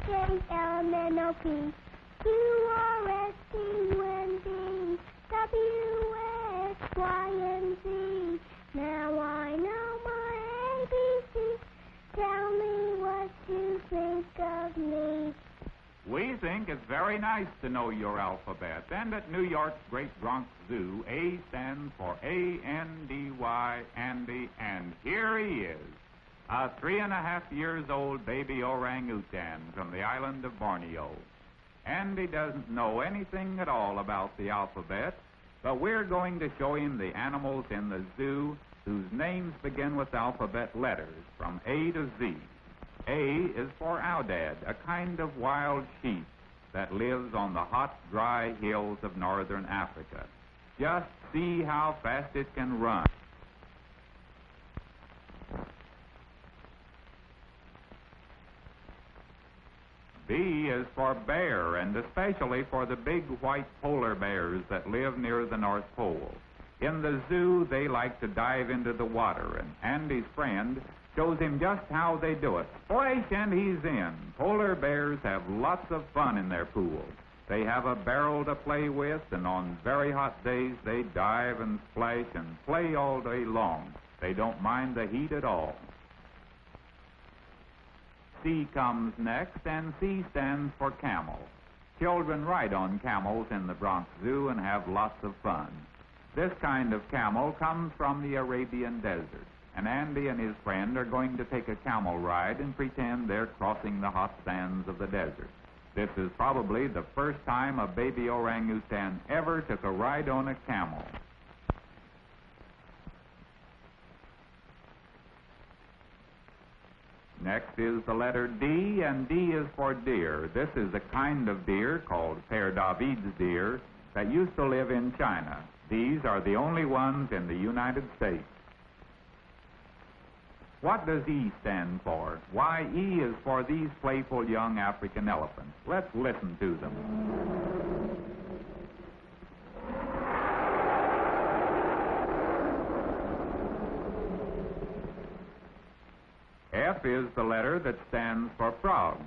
K-L-M-N-O-P, Q-R-S-T-U-N-D, W-X-Y-and-Z. Now I know my ABC. Tell me what you think of me. We think it's very nice to know your alphabet. And at New York's great Bronx Zoo, A stands for A-N-D-Y, Andy, and here he is, a 3.5-year-old baby orangutan from the island of Borneo. Andy doesn't know anything at all about the alphabet, but we're going to show him the animals in the zoo whose names begin with alphabet letters from A to Z. A is for Aoudad, a kind of wild sheep that lives on the hot, dry hills of northern Africa. Just see how fast it can run. B is for bear, and especially for the big white polar bears that live near the North Pole. In the zoo, they like to dive into the water, and Andy's friend shows him just how they do it. Splash, and he's in. Polar bears have lots of fun in their pool. They have a barrel to play with, and on very hot days, they dive and splash and play all day long. They don't mind the heat at all. C comes next, and C stands for camel. Children ride on camels in the Bronx Zoo and have lots of fun. This kind of camel comes from the Arabian desert, and Andy and his friend are going to take a camel ride and pretend they're crossing the hot sands of the desert. This is probably the first time a baby orangutan ever took a ride on a camel. Next is the letter D, and D is for deer. This is a kind of deer called Père David's deer that used to live in China. These are the only ones in the United States. What does E stand for? Why, E is for these playful young African elephants. Let's listen to them. F is the letter that stands for frog.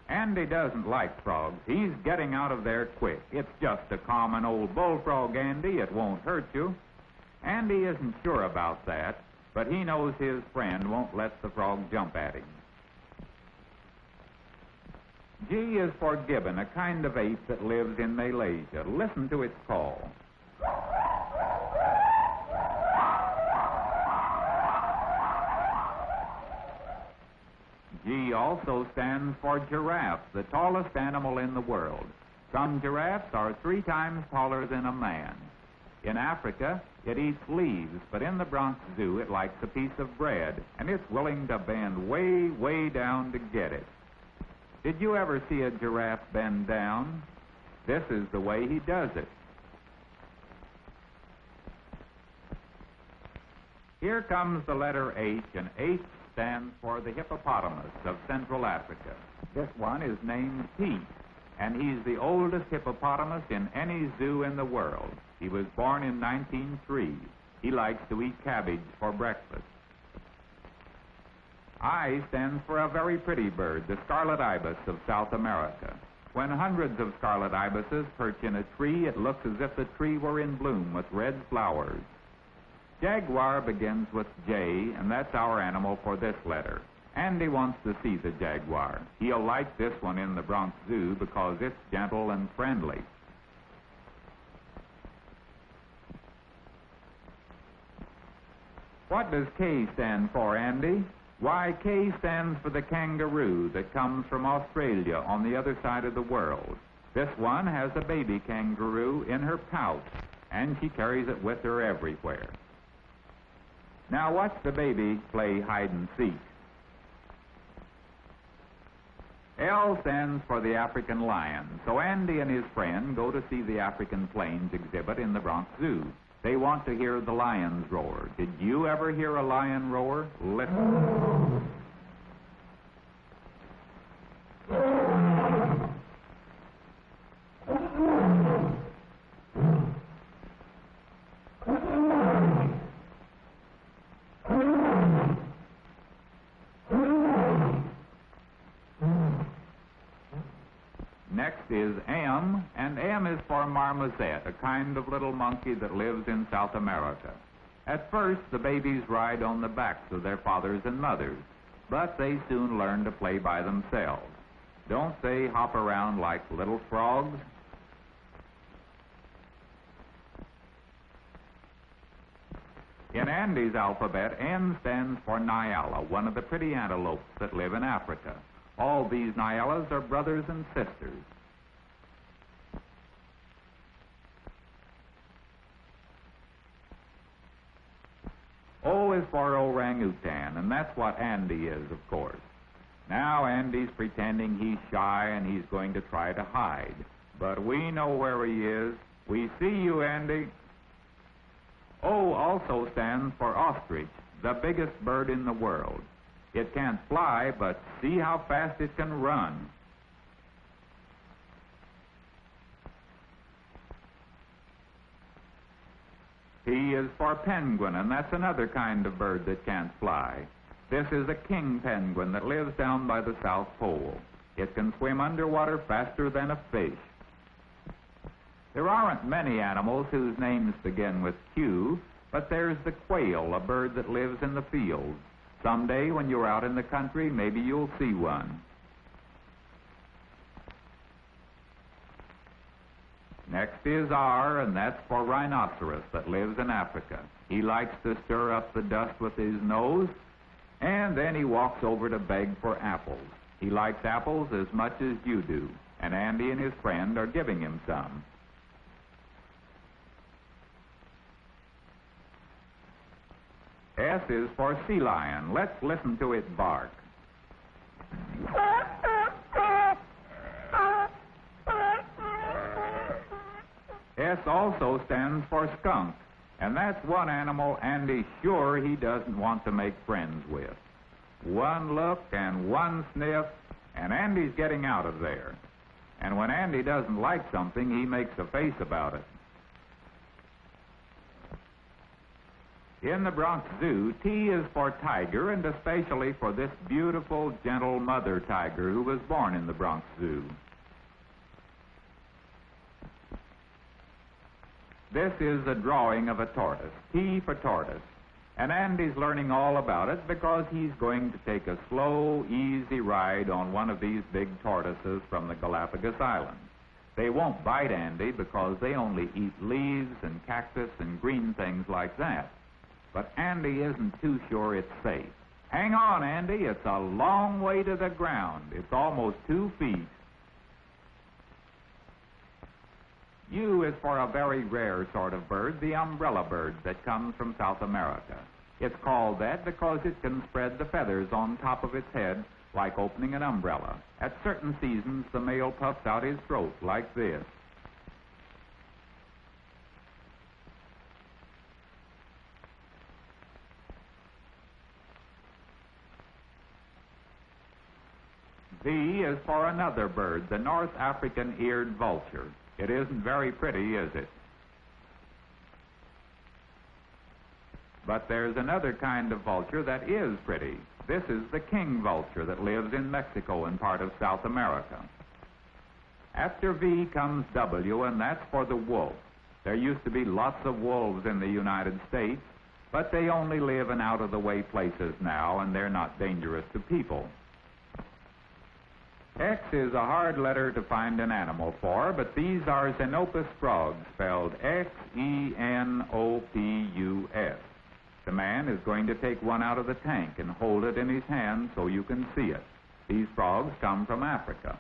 Andy doesn't like frogs. He's getting out of there quick. It's just a common old bullfrog, Andy. It won't hurt you. Andy isn't sure about that, but he knows his friend won't let the frog jump at him. G is for gibbon, a kind of ape that lives in Malaysia. Listen to its call. G also stands for giraffe, the tallest animal in the world. Some giraffes are 3 times taller than a man. In Africa, it eats leaves, but in the Bronx Zoo, it likes a piece of bread, and it's willing to bend way, way down to get it. Did you ever see a giraffe bend down? This is the way he does it. Here comes the letter H, and H stands for the hippopotamus of Central Africa. This one is named Pete, and he's the oldest hippopotamus in any zoo in the world. He was born in 1903. He likes to eat cabbage for breakfast. I stands for a very pretty bird, the scarlet ibis of South America. When hundreds of scarlet ibises perch in a tree, it looks as if the tree were in bloom with red flowers. Jaguar begins with J, and that's our animal for this letter. Andy wants to see the jaguar. He'll like this one in the Bronx Zoo because it's gentle and friendly. What does K stand for, Andy? Why, K stands for the kangaroo that comes from Australia on the other side of the world. This one has a baby kangaroo in her pouch, and she carries it with her everywhere. Now watch the baby play hide and seek. L stands for the African lion, so Andy and his friend go to see the African plains exhibit in the Bronx Zoo. They want to hear the lions roar. Did you ever hear a lion roar? Listen. Next is M, and M is for marmoset, a kind of little monkey that lives in South America. At first, the babies ride on the backs of their fathers and mothers, but they soon learn to play by themselves. Don't they hop around like little frogs? In Andy's alphabet, N stands for Nyala, one of the pretty antelopes that live in Africa. All these Nyalas are brothers and sisters. O is for orangutan, and that's what Andy is, of course. Now Andy's pretending he's shy and he's going to try to hide. But we know where he is. We see you, Andy. O also stands for ostrich, the biggest bird in the world. It can't fly, but see how fast it can run. P is for penguin, and that's another kind of bird that can't fly. This is a king penguin that lives down by the South Pole. It can swim underwater faster than a fish. There aren't many animals whose names begin with Q, but there's the quail, a bird that lives in the fields. Someday when you're out in the country, maybe you'll see one. Next is R, and that's for rhinoceros that lives in Africa. He likes to stir up the dust with his nose, and then he walks over to beg for apples. He likes apples as much as you do, and Andy and his friend are giving him some. S is for sea lion. Let's listen to it bark. S also stands for skunk, and that's one animal Andy's sure he doesn't want to make friends with. One look and one sniff, and Andy's getting out of there. And when Andy doesn't like something, he makes a face about it. In the Bronx Zoo, T is for tiger, and especially for this beautiful, gentle mother tiger who was born in the Bronx Zoo. This is a drawing of a tortoise, T for tortoise. And Andy's learning all about it because he's going to take a slow, easy ride on one of these big tortoises from the Galapagos Islands. They won't bite Andy because they only eat leaves and cactus and green things like that. But Andy isn't too sure it's safe. Hang on, Andy. It's a long way to the ground. It's almost 2 feet. U is for a very rare sort of bird, the umbrella bird that comes from South America. It's called that because it can spread the feathers on top of its head like opening an umbrella. At certain seasons, the male puffs out his throat like this. V is for another bird, the North African eared vulture. It isn't very pretty, is it? But there's another kind of vulture that is pretty. This is the king vulture that lives in Mexico and part of South America. After V comes W, and that's for the wolf. There used to be lots of wolves in the United States, but they only live in out-of-the-way places now, and they're not dangerous to people. X is a hard letter to find an animal for, but these are Xenopus frogs, spelled Xenopus. The man is going to take one out of the tank and hold it in his hand so you can see it. These frogs come from Africa.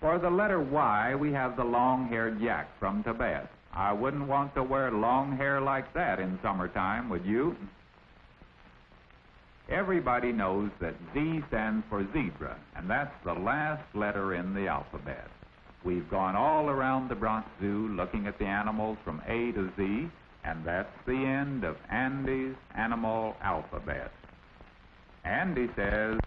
For the letter Y, we have the long-haired yak from Tibet. I wouldn't want to wear long hair like that in summertime, would you? Everybody knows that Z stands for zebra, and that's the last letter in the alphabet. We've gone all around the Bronx Zoo looking at the animals from A to Z, and that's the end of Andy's animal alphabet. Andy says...